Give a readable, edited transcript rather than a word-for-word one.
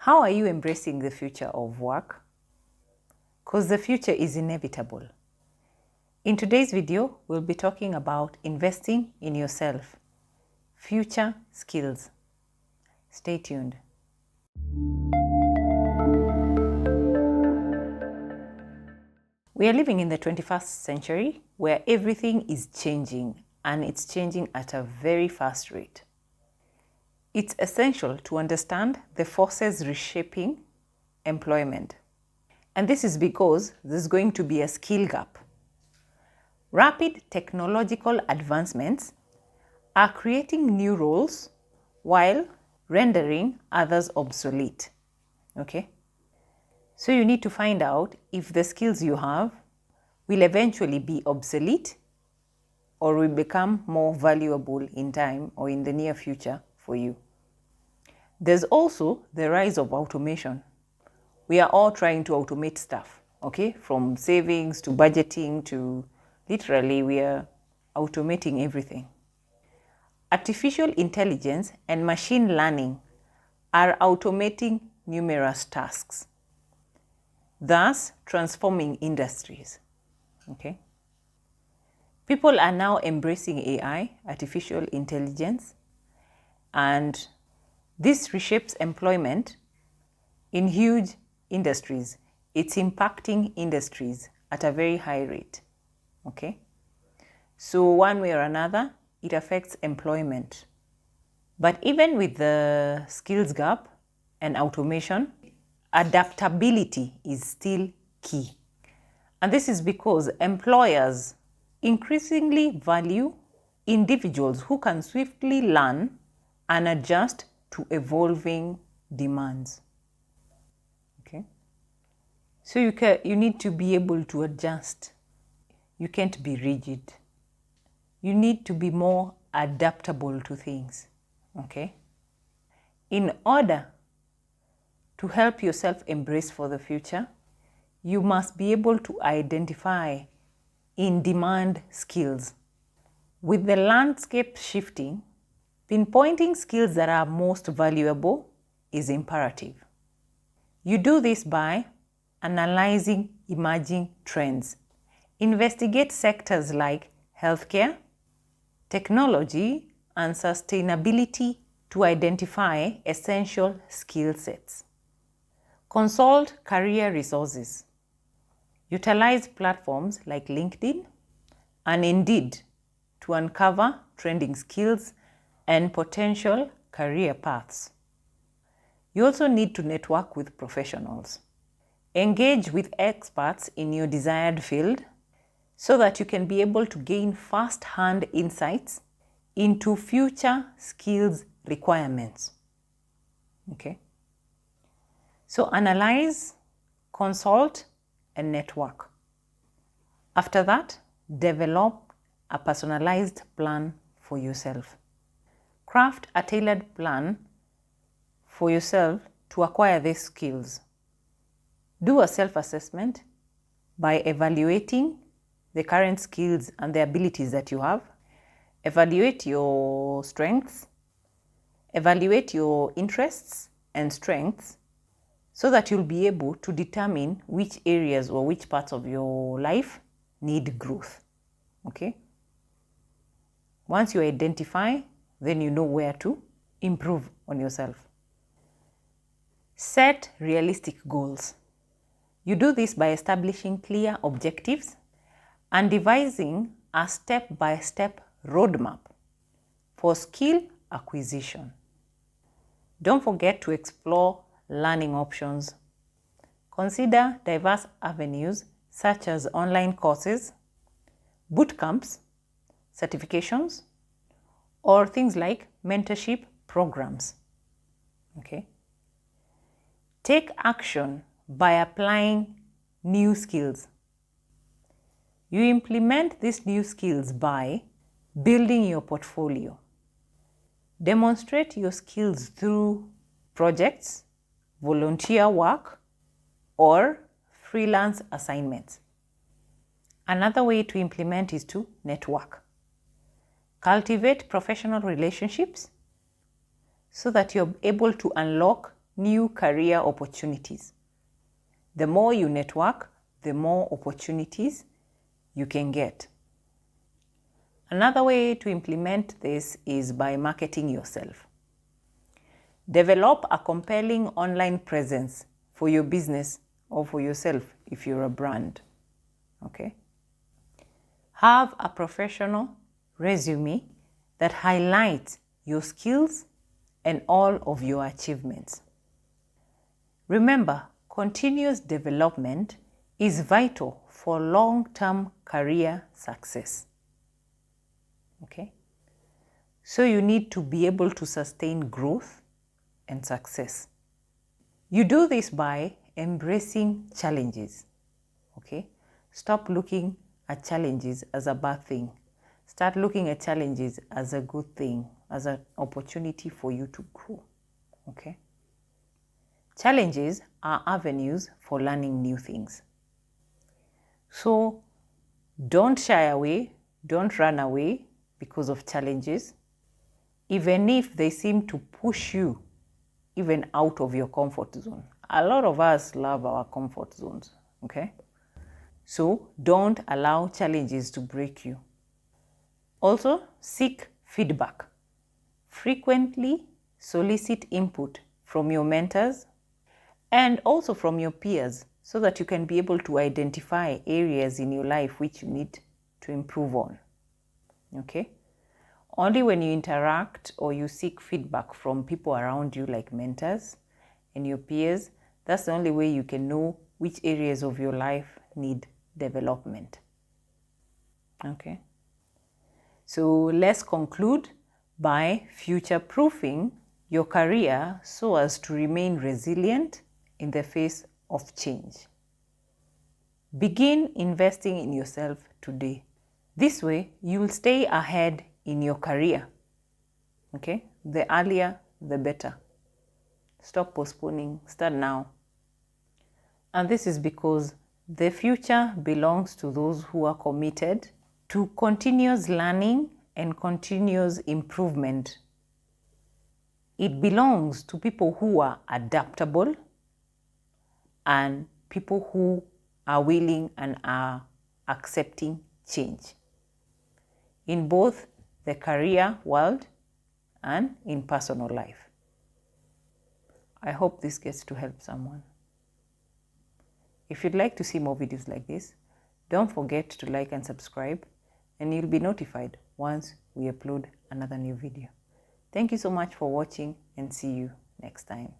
How are you embracing the future of work? Because the future is inevitable. In today's video, we'll be talking about investing in yourself, future skills. Stay tuned. We are living in the 21st century where everything is changing, and it's changing at a very fast rate. It's essential to understand the forces reshaping employment. And this is because there's going to be a skill gap. Rapid technological advancements are creating new roles while rendering others obsolete. Okay? So you need to find out if the skills you have will eventually be obsolete or will become more valuable in time or in the near future for you. There's also the rise of automation. We are all trying to automate stuff, okay? From savings to budgeting to literally we are automating everything. Artificial intelligence and machine learning are automating numerous tasks, thus transforming industries, okay? People are now embracing AI, artificial intelligence, and this reshapes employment in huge industries. It's impacting industries at a very high rate, okay? So one way or another, it affects employment. But even with the skills gap and automation, adaptability is still key. And this is because employers increasingly value individuals who can swiftly learn and adjust to evolving demands. Okay? So you need to be able to adjust. You can't be rigid. You need to be more adaptable to things. Okay? In order to help yourself embrace for the future, you must be able to identify in-demand skills. With the landscape shifting, pinpointing skills that are most valuable is imperative. You do this by analyzing emerging trends. Investigate sectors like healthcare, technology, and sustainability to identify essential skill sets. Consult career resources. Utilize platforms like LinkedIn and Indeed to uncover trending skills and potential career paths. You also need to network with professionals. Engage with experts in your desired field so that you can be able to gain first-hand insights into future skills requirements. Okay? So analyze, consult, and network. After that, develop a personalized plan for yourself. Craft a tailored plan for yourself to acquire these skills. Do a self-assessment by evaluating the current skills and the abilities that you have. Evaluate your strengths. Evaluate your interests and strengths so that you'll be able to determine which areas or which parts of your life need growth. Okay? Once you identify, then you know where to improve on yourself. Set realistic goals. You do this by establishing clear objectives and devising a step-by-step roadmap for skill acquisition. Don't forget to explore learning options. Consider diverse avenues such as online courses, boot camps, certifications, or things like mentorship programs. Okay? Take action by applying new skills. You implement these new skills by building your portfolio. Demonstrate your skills through projects, volunteer work, or freelance assignments. Another way to implement is to network. Cultivate professional relationships so that you're able to unlock new career opportunities. The more you network, the more opportunities you can get. Another way to implement this is by marketing yourself. Develop a compelling online presence for your business or for yourself if you're a brand. Okay? Have a professional resume that highlights your skills and all of your achievements. Remember, continuous development is vital for long-term career success. Okay? So you need to be able to sustain growth and success. You do this by embracing challenges. Okay? Stop looking at challenges as a bad thing. Start looking at challenges as a good thing, as an opportunity for you to grow. Okay? Challenges are avenues for learning new things. So don't shy away, don't run away because of challenges, even if they seem to push you even out of your comfort zone. A lot of us love our comfort zones, okay? So don't allow challenges to break you. Also, seek feedback. Frequently solicit input from your mentors and also from your peers so that you can be able to identify areas in your life which you need to improve on. Okay? Only when you interact or you seek feedback from people around you like mentors and your peers, that's the only way you can know which areas of your life need development. Okay? So let's conclude by future-proofing your career so as to remain resilient in the face of change. Begin investing in yourself today. This way, you will stay ahead in your career. Okay? The earlier, the better. Stop postponing. Start now. And this is because the future belongs to those who are committed to continuous learning and continuous improvement. It belongs to people who are adaptable and people who are willing and are accepting change in both the career world and in personal life. I hope this gets to help someone. If you'd like to see more videos like this, don't forget to like and subscribe, and you'll be notified once we upload another new video. Thank you so much for watching, and see you next time.